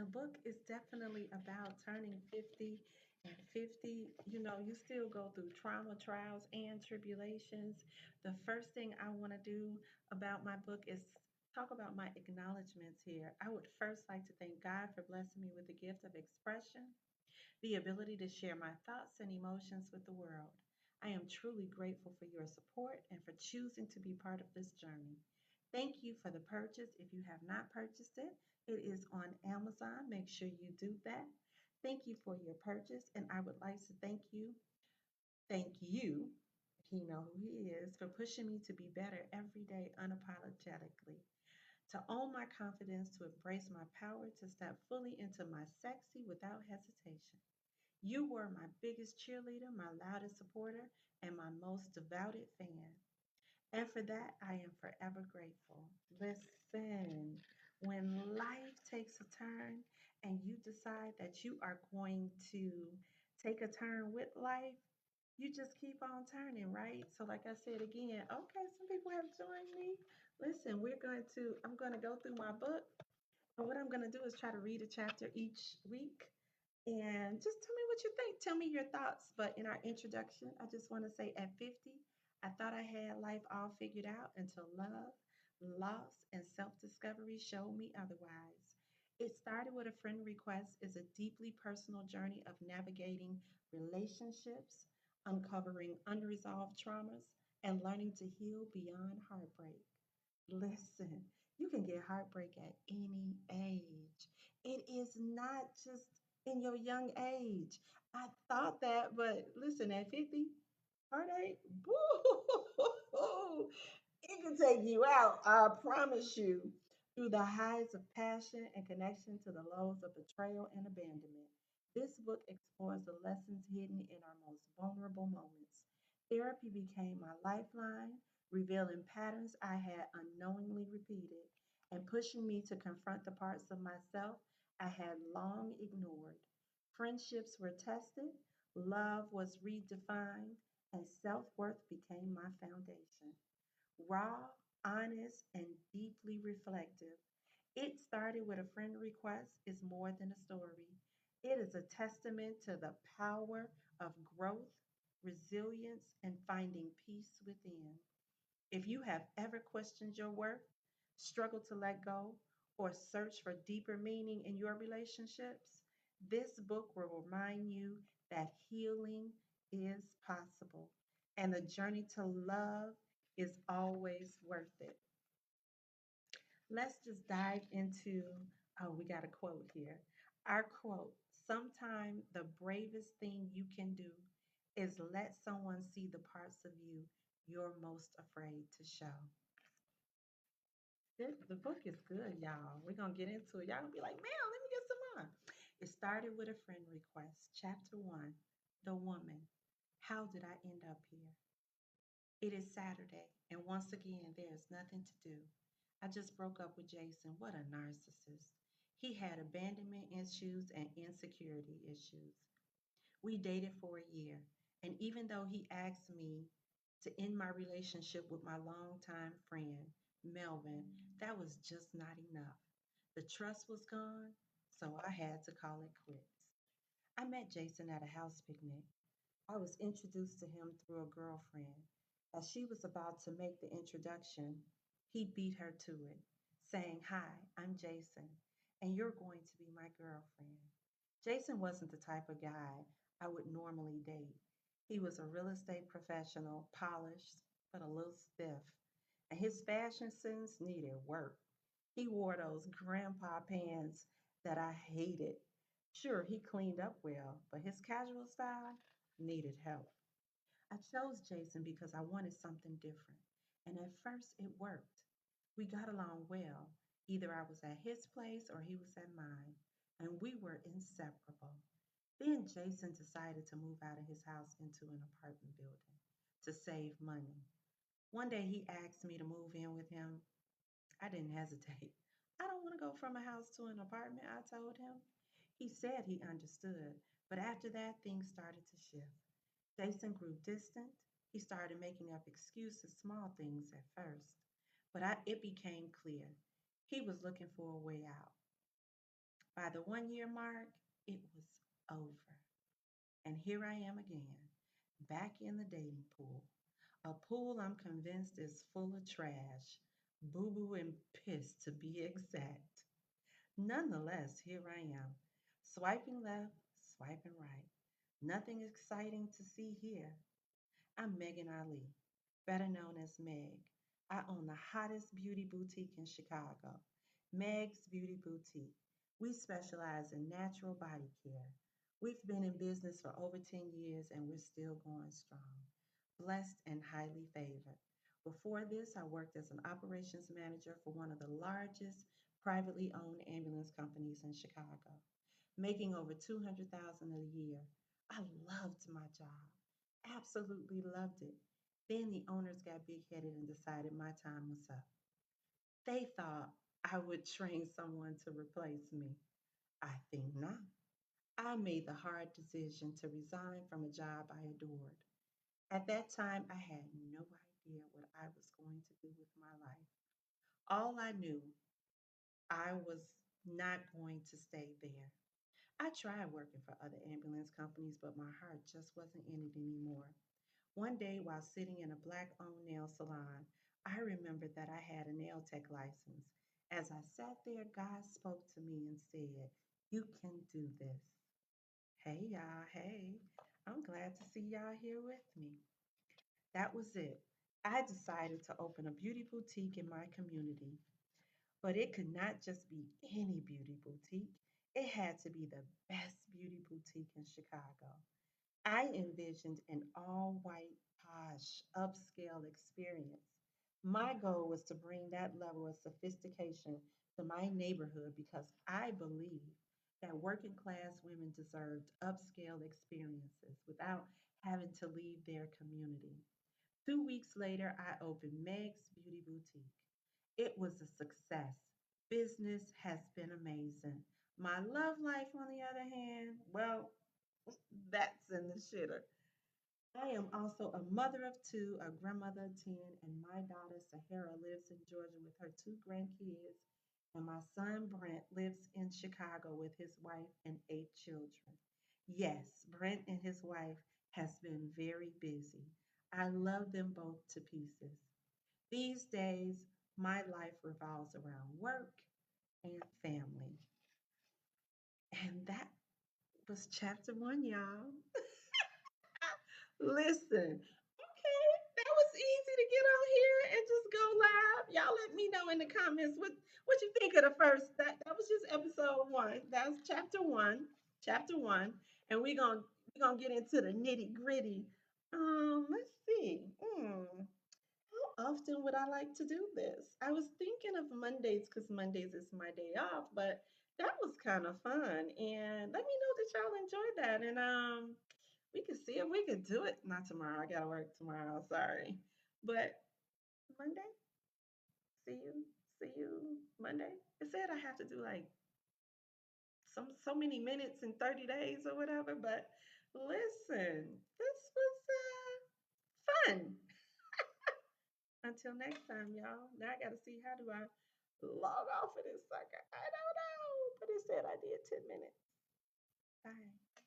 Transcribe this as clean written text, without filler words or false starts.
The book is definitely about turning 50 and 50. You know, you still go through trauma, trials, and tribulations. The first thing I want to do about my book is talk about my acknowledgments here. I would first like to thank God for blessing me with the gift of expression, the ability to share my thoughts and emotions with the world. I am truly grateful for your support and for choosing to be part of this journey. Thank you for the purchase. If you have not purchased it, it is on Amazon. Make sure you do that. Thank you for your purchase, and I would like to thank you, he know who he is, for pushing me to be better every day unapologetically, to own my confidence, to embrace my power, to step fully into my sexy without hesitation. You were my biggest cheerleader, my loudest supporter, and my most devoted fan. And for that, I am forever grateful. Listen, when life takes a turn and you decide that you are going to take a turn with life, you just keep on turning, right? So, like I said again, okay, some people have joined me. Listen, I'm going to go through my book. And what I'm going to do is try to read a chapter each week and just tell me what you think. Tell me your thoughts. But in our introduction, I just want to say at 50, I thought I had life all figured out until love, loss, and self discovery showed me otherwise. It started with a friend request is a deeply personal journey of navigating relationships, uncovering unresolved traumas, and learning to heal beyond heartbreak. Listen, you can get heartbreak at any age. It is not just in your young age. I thought that, but listen, at 50, heartache, boo, it can take you out. I promise you. Through the highs of passion and connection to the lows of betrayal and abandonment. This book explores the lessons hidden in our most vulnerable moments. Therapy became my lifeline, revealing patterns I had unknowingly repeated and pushing me to confront the parts of myself I had long ignored. Friendships were tested, love was redefined, and self worth became my foundation. Raw, honest, and deeply reflective. It started with a friend request is more than a story. It is a testament to the power of growth, resilience, and finding peace within. If you have ever questioned your worth, struggled to let go, or searched for deeper meaning in your relationships, this book will remind you that healing is possible and the journey to love is always worth it. Let's just dive into, oh, we got a quote here. Our quote: sometime the bravest thing you can do is let someone see the parts of you you're most afraid to show. The book is good, y'all. We're going to get into it. Y'all going to be like, man, let me get some more. It started with a friend request. Chapter 1: The Woman. How did I end up here? It is Saturday, and once again, there is nothing to do. I just broke up with Jason. What a narcissist. He had abandonment issues and insecurity issues. We dated for a year, and even though he asked me to end my relationship with my longtime friend, Melvin, that was just not enough. The trust was gone, so I had to call it quits. I met Jason at a house picnic. I was introduced to him through a girlfriend. As she was about to make the introduction, he beat her to it, saying, "Hi, I'm Jason, and you're going to be my girlfriend." Jason wasn't the type of guy I would normally date. He was a real estate professional, polished, but a little stiff, and his fashion sense needed work. He wore those grandpa pants that I hated. Sure, he cleaned up well, but his casual style needed help. I chose Jason because I wanted something different, and at first it worked. We got along well. Either I was at his place or he was at mine, and we were inseparable. Then Jason decided to move out of his house into an apartment building to save money. One day he asked me to move in with him. I didn't hesitate. I don't want to go from a house to an apartment, I told him. He said he understood, but after that, things started to shift. Jason grew distant. He started making up excuses, small things at first, but it became clear he was looking for a way out. By the 1 year mark, it was over. And here I am again, back in the dating pool. A pool I'm convinced is full of trash, boo boo and piss to be exact. Nonetheless, here I am, swiping left, swiping right. Nothing exciting to see here. I'm Megan Ali, better known as Meg. I own the hottest beauty boutique in Chicago, Meg's Beauty Boutique. We specialize in natural body care. We've been in business for over 10 years and we're still going strong. Blessed and highly favored. Before this, I worked as an operations manager for one of the largest privately owned ambulance companies in Chicago, making over 200,000 a year. I loved my job. Absolutely loved it. Then the owners got big headed and decided my time was up. They thought I would train someone to replace me. I think not. I made the hard decision to resign from a job I adored. At that time, I had no idea what I was going to do with my life. All I knew, I was not going to stay there. I tried working for other ambulance companies, but my heart just wasn't in it anymore. One day, while sitting in a black owned nail salon, I remembered that I had a nail tech license. As I sat there, God spoke to me and said, "You can do this." Hey, y'all. Hey, I'm glad to see y'all here with me. That was it. I decided to open a beauty boutique in my community, but it could not just be any beauty boutique. It had to be the best beauty boutique in Chicago. I envisioned an all white, posh, upscale experience. My goal was to bring that level of sophistication to my neighborhood because I believe that working class women deserved upscale experiences without having to leave their community. 2 weeks later, I opened Meg's Beauty Boutique. It was a success. Business has been amazing. My love life, on the other hand, well, that's in the shitter. I am also a mother of two, a grandmother of 10, and my daughter Sahara lives in Georgia with her two grandkids, and my son Brent lives in Chicago with his wife and 8 children. Yes, Brent and his wife has been very busy. I love them both to pieces. These days, my life revolves around work and family. And that was chapter one, y'all. Listen, okay, that was easy to get on here and just go live. Y'all let me know in the comments what you think of the first. That was just episode one. That was chapter one, and we gonna get into the nitty gritty. Let's see. How often would I like to do this? I was thinking of Mondays because Mondays is my day off, but that was kind of fun. And let me know that y'all enjoyed that. And we can see if we can do it. Not tomorrow. I gotta work tomorrow. Sorry. But Monday, see you Monday. It said I have to do like so many minutes in 30 days or whatever. But listen, this was fun. Until next time, y'all. Now I gotta see how do I log off of this sucker. I don't know. But it said I did 10 minutes. Bye.